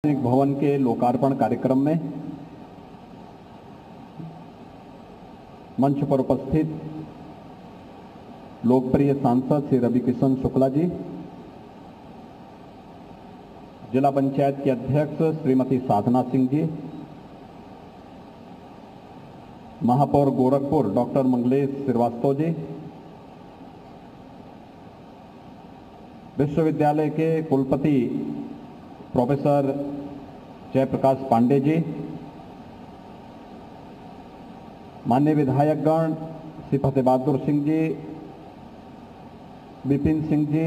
भवन के लोकार्पण कार्यक्रम में मंच पर उपस्थित लोकप्रिय सांसद श्री रविकिशन शुक्ला जी, जिला पंचायत के अध्यक्ष श्रीमती साधना सिंह जी, महापौर गोरखपुर डॉक्टर मंगलेश श्रीवास्तव जी, विश्वविद्यालय के कुलपति प्रोफेसर जयप्रकाश पांडे जी, माननीय विधायकगण श्री फतेह बहादुर सिंह जी, विपिन सिंह जी,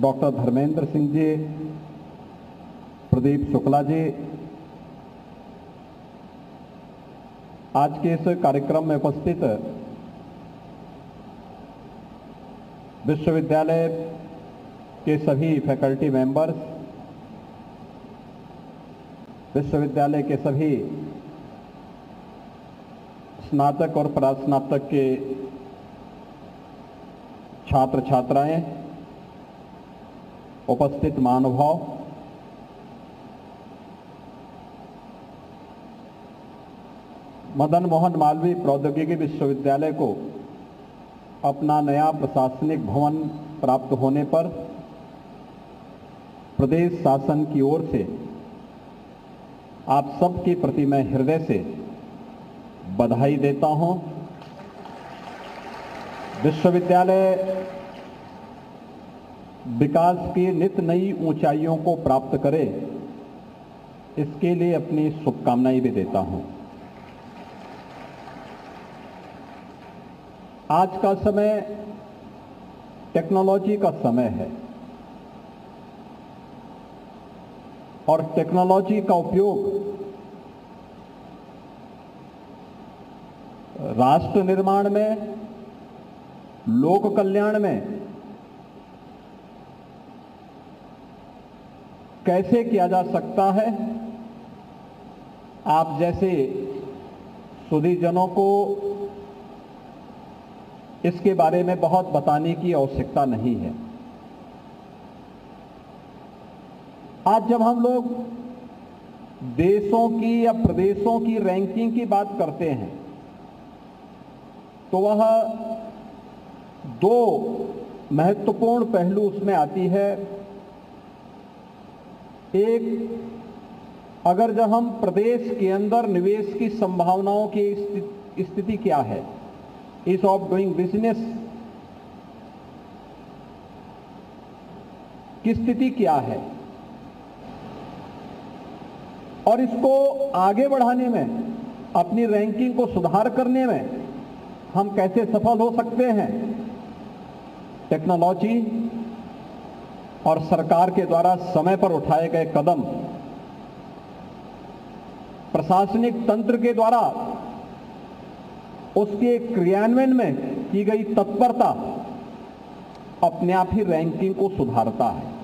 डॉक्टर धर्मेंद्र सिंह जी, प्रदीप शुक्ला जी, आज के इस कार्यक्रम में उपस्थित विश्वविद्यालय के सभी फैकल्टी मेंबर्स, विश्वविद्यालय के सभी स्नातक और परास्नातक के छात्र छात्राएं, उपस्थित महानुभाव, मदन मोहन मालवीय प्रौद्योगिकी विश्वविद्यालय को अपना नया प्रशासनिक भवन प्राप्त होने पर प्रदेश शासन की ओर से आप सबके प्रति मैं हृदय से बधाई देता हूं। विश्वविद्यालय विकास की नित नई ऊंचाइयों को प्राप्त करे, इसके लिए अपनी शुभकामनाएं भी देता हूं। आज का समय टेक्नोलॉजी का समय है और टेक्नोलॉजी का उपयोग राष्ट्र निर्माण में, लोक कल्याण में कैसे किया जा सकता है, आप जैसे सुधीजनों को इसके बारे में बहुत बताने की आवश्यकता नहीं है। आज जब हम लोग देशों की या प्रदेशों की रैंकिंग की बात करते हैं तो वह दो महत्वपूर्ण पहलू उसमें आती है। एक, अगर जब हम प्रदेश के अंदर निवेश की संभावनाओं की स्थिति क्या है, ईज ऑफ डूइंग बिजनेस की स्थिति क्या है, और इसको आगे बढ़ाने में, अपनी रैंकिंग को सुधार करने में हम कैसे सफल हो सकते हैं, टेक्नोलॉजी और सरकार के द्वारा समय पर उठाए गए कदम, प्रशासनिक तंत्र के द्वारा उसके क्रियान्वयन में की गई तत्परता अपने आप ही रैंकिंग को सुधारता है।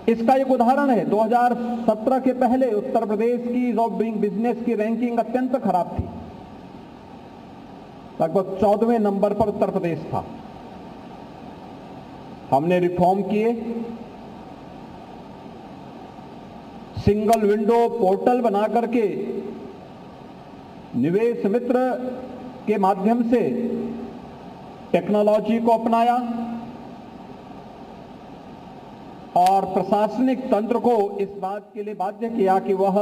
इसका एक उदाहरण है, 2017 के पहले उत्तर प्रदेश की ईज ऑफ डूइंग बिजनेस की रैंकिंग अत्यंत खराब थी। लगभग 14वें नंबर पर उत्तर प्रदेश था। हमने रिफॉर्म किए, सिंगल विंडो पोर्टल बना करके निवेश मित्र के माध्यम से टेक्नोलॉजी को अपनाया और प्रशासनिक तंत्र को इस बात के लिए बाध्य किया कि वह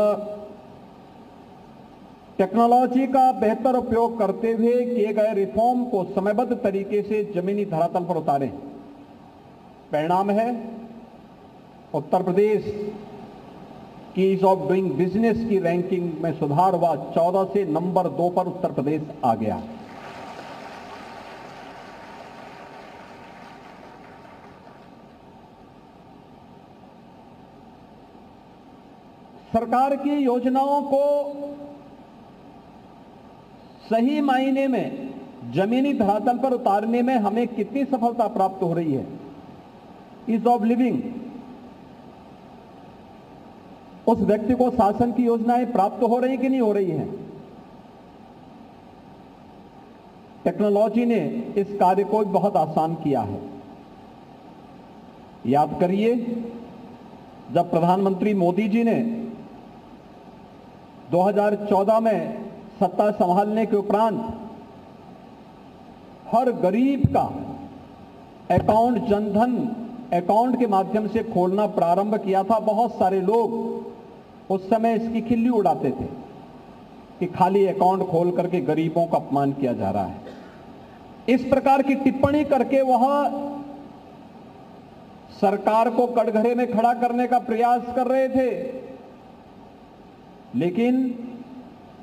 टेक्नोलॉजी का बेहतर उपयोग करते हुए किए गए रिफॉर्म को समयबद्ध तरीके से जमीनी धरातल पर उतारें। परिणाम है, उत्तर प्रदेश की ईज ऑफ डूइंग बिजनेस की रैंकिंग में सुधार हुआ, 14 से नंबर 2 पर उत्तर प्रदेश आ गया। सरकार की योजनाओं को सही मायने में जमीनी धरातल पर उतारने में हमें कितनी सफलता प्राप्त हो रही है, ईज ऑफ लिविंग, उस व्यक्ति को शासन की योजनाएं प्राप्त हो रही कि नहीं हो रही हैं। टेक्नोलॉजी ने इस कार्य को बहुत आसान किया है। याद करिए, जब प्रधानमंत्री मोदी जी ने 2014 में सत्ता संभालने के उपरांत हर गरीब का अकाउंट, जनधन अकाउंट के माध्यम से खोलना प्रारंभ किया था, बहुत सारे लोग उस समय इसकी खिल्ली उड़ाते थे कि खाली अकाउंट खोल करके गरीबों का अपमान किया जा रहा है। इस प्रकार की टिप्पणी करके वह सरकार को कटघरे में खड़ा करने का प्रयास कर रहे थे, लेकिन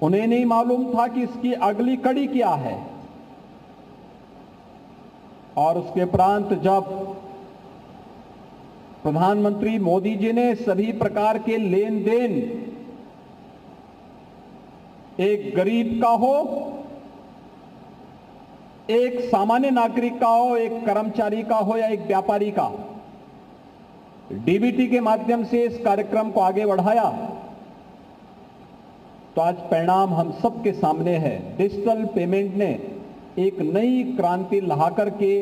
उन्हें नहीं मालूम था कि इसकी अगली कड़ी क्या है। और उसके उपरांत जब प्रधानमंत्री मोदी जी ने सभी प्रकार के लेन देन एक गरीब का हो, एक सामान्य नागरिक का हो, एक कर्मचारी का हो या एक व्यापारी का, डीबीटी के माध्यम से इस कार्यक्रम को आगे बढ़ाया, तो आज परिणाम हम सबके सामने है। डिजिटल पेमेंट ने एक नई क्रांति ला करके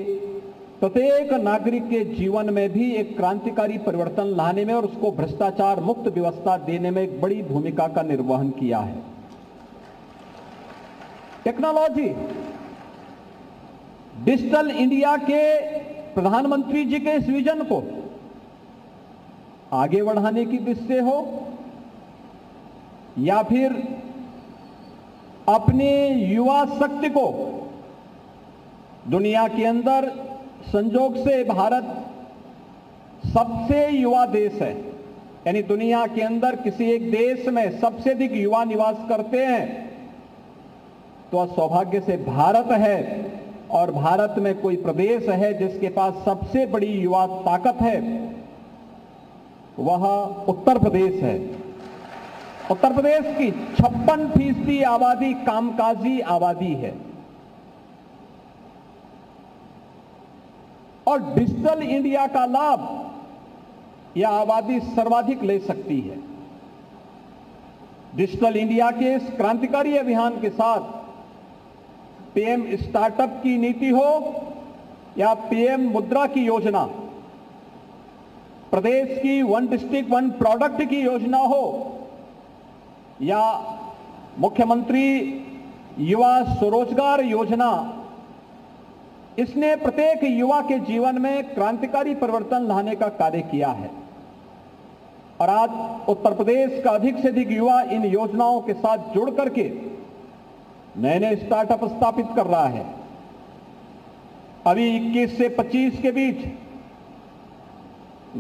प्रत्येक नागरिक के जीवन में भी एक क्रांतिकारी परिवर्तन लाने में और उसको भ्रष्टाचार मुक्त व्यवस्था देने में एक बड़ी भूमिका का निर्वहन किया है। टेक्नोलॉजी, डिजिटल इंडिया के प्रधानमंत्री जी के इस विजन को आगे बढ़ाने की दृष्टि से हो या फिर अपने युवा शक्ति को दुनिया के अंदर, संजोग से भारत सबसे युवा देश है, यानी दुनिया के अंदर किसी एक देश में सबसे अधिक युवा निवास करते हैं, तो सौभाग्य से भारत है। और भारत में कोई प्रदेश है जिसके पास सबसे बड़ी युवा ताकत है, वह उत्तर प्रदेश है। उत्तर प्रदेश की 56% आबादी कामकाजी आबादी है और डिजिटल इंडिया का लाभ यह आबादी सर्वाधिक ले सकती है। डिजिटल इंडिया के इस क्रांतिकारी अभियान के साथ पीएम स्टार्टअप की नीति हो या पीएम मुद्रा की योजना, प्रदेश की वन डिस्ट्रिक्ट वन प्रोडक्ट की योजना हो या मुख्यमंत्री युवा स्वरोजगार योजना, इसने प्रत्येक युवा के जीवन में क्रांतिकारी परिवर्तन लाने का कार्य किया है। और आज उत्तर प्रदेश का अधिक से अधिक युवा इन योजनाओं के साथ जुड़ करके नए नए स्टार्टअप स्थापित कर रहा है। अभी 21 से 25 के बीच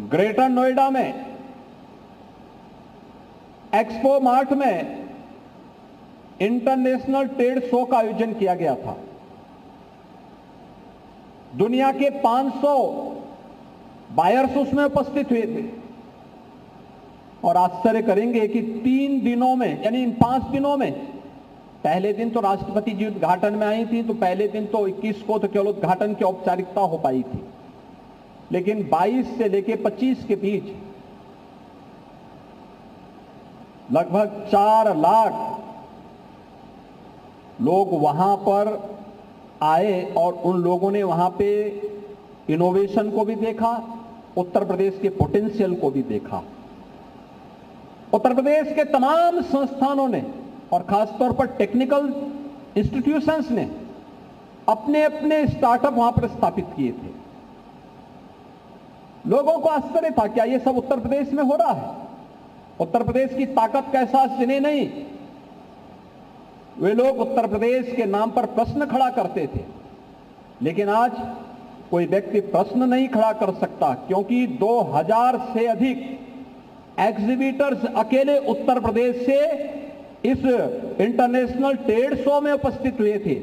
ग्रेटर नोएडा में एक्सपो मार्ट में इंटरनेशनल ट्रेड शो का आयोजन किया गया था। दुनिया के 500 बायर्स उसमें उपस्थित हुए थे और आश्चर्य करेंगे कि 3 दिनों में, यानी इन 5 दिनों में, पहले दिन तो राष्ट्रपति जी उद्घाटन में आई थी, तो पहले दिन तो 21 को तो केवल उद्घाटन की औपचारिकता हो पाई थी, लेकिन 22 से लेकर 25 के बीच लगभग 4 लाख लोग वहां पर आए और उन लोगों ने वहां पे इनोवेशन को भी देखा, उत्तर प्रदेश के पोटेंशियल को भी देखा। उत्तर प्रदेश के तमाम संस्थानों ने और खासतौर पर टेक्निकल इंस्टीट्यूशंस ने अपने अपने स्टार्टअप वहां पर स्थापित किए थे। लोगों को आश्चर्य था, क्या यह सब उत्तर प्रदेश में हो रहा है? उत्तर प्रदेश की ताकत का एहसास जिन्हें नहीं, वे लोग उत्तर प्रदेश के नाम पर प्रश्न खड़ा करते थे। लेकिन आज कोई व्यक्ति प्रश्न नहीं खड़ा कर सकता, क्योंकि 2000 से अधिक एग्जीबिटर्स अकेले उत्तर प्रदेश से इस इंटरनेशनल ट्रेड शो में उपस्थित हुए थे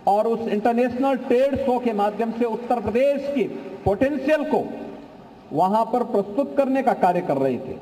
और उस इंटरनेशनल ट्रेड शो के माध्यम से उत्तर प्रदेश की पोटेंशियल को वहां पर प्रस्तुत करने का कार्य कर रहे थे।